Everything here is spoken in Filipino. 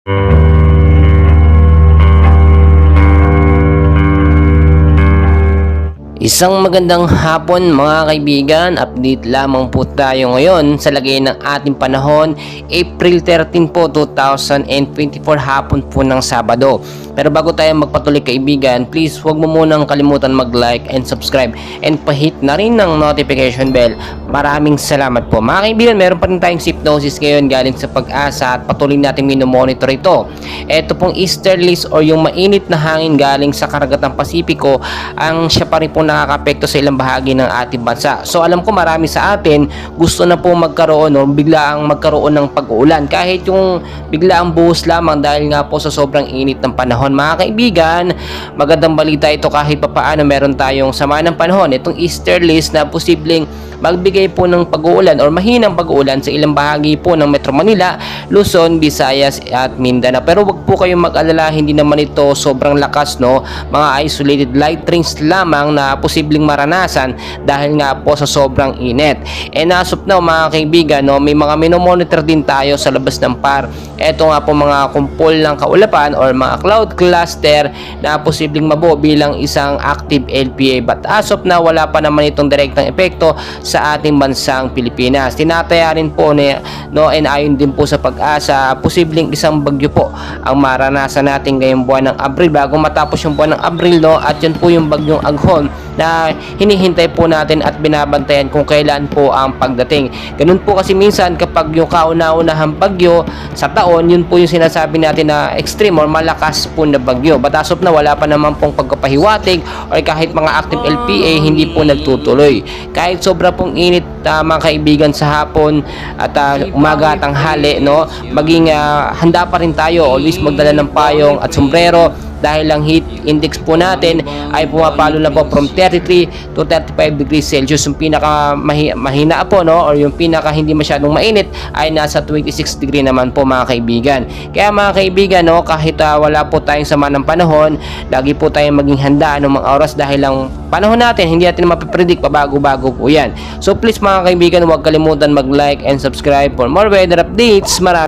Isang magandang hapon mga kaibigan, update lamang po tayo ngayon sa lagay ng ating panahon, April 13 po 2024 hapon po ng Sabado. Pero bago tayo magpatuloy kaibigan, please huwag mo munang kalimutan mag-like and subscribe and pahit na rin ng notification bell. Maraming salamat po. Mga kaibigan, meron pa rin tayong hypnosis ngayon galing sa Pag-asa at patuloy natin minomonitor ito. Ito pong easterlies or yung mainit na hangin galing sa Karagatang Pasipiko ang siya pa rin po nakakapekto sa ilang bahagi ng ating bansa. So alam ko marami sa atin gusto na po magkaroon o biglaang magkaroon ng pag-uulan kahit yung biglaang buhos lamang dahil nga po sa sobrang init ng panahon. Mga kaibigan, magandang balita ito kahit papaano meron tayong sama ng panahon. Itong easterlies na posibleng magbigay po ng pag-uulan or mahinang pag-uulan sa ilang bahagi po ng Metro Manila, Luzon, Visayas at Mindanao. Pero wag po kayong mag-alala, hindi naman ito sobrang lakas, no? Mga isolated light rains lamang na posibleng maranasan dahil nga po sa sobrang init. And as of now mga kaibigan, no, may mga minomonitor din tayo sa labas ng PAR. Ito nga po mga kumpol ng kaulapan or mga cloud cluster na posibleng mabuo bilang isang active LPA. But as of now, wala pa naman itong direktang epekto sa ating bansang Pilipinas. Tinataya rin po and ayon din po sa Pag-asa, posibleng isang bagyo po ang maranasan natin ngayong buwan ng Abril bago matapos yung buwan ng Abril, no? At yun po yung bagyong Aghon na hinihintay po natin at binabantayan kung kailan po ang pagdating. Ganun po kasi minsan kapag yung kauna-unahang bagyo sa taon, yun po yung sinasabi natin na extreme or malakas po na bagyo. But as of na wala pa naman pong pagkapahiwatig or kahit mga active LPA hindi po nagtutuloy. Kahit sobra pong init mga kaibigan sa hapon at umaga at tanghali, no, maging handa pa rin tayo, always magdala ng payong at sombrero dahil ang heat index po natin ay pumapalo na po from 33 to 35 degrees Celsius. Yung pinaka mahina po, no, or yung pinaka hindi masyadong mainit ay nasa 26 degree naman po mga kaibigan. Kaya mga kaibigan, no, kahit wala po tayong sama ng panahon, lagi po tayong maging handa ng mga oras dahil ang panahon natin hindi natin mapipredict, pabago-bago po yan. So please mga kaibigan, huwag kalimutan mag-like and subscribe for more weather updates. Maraming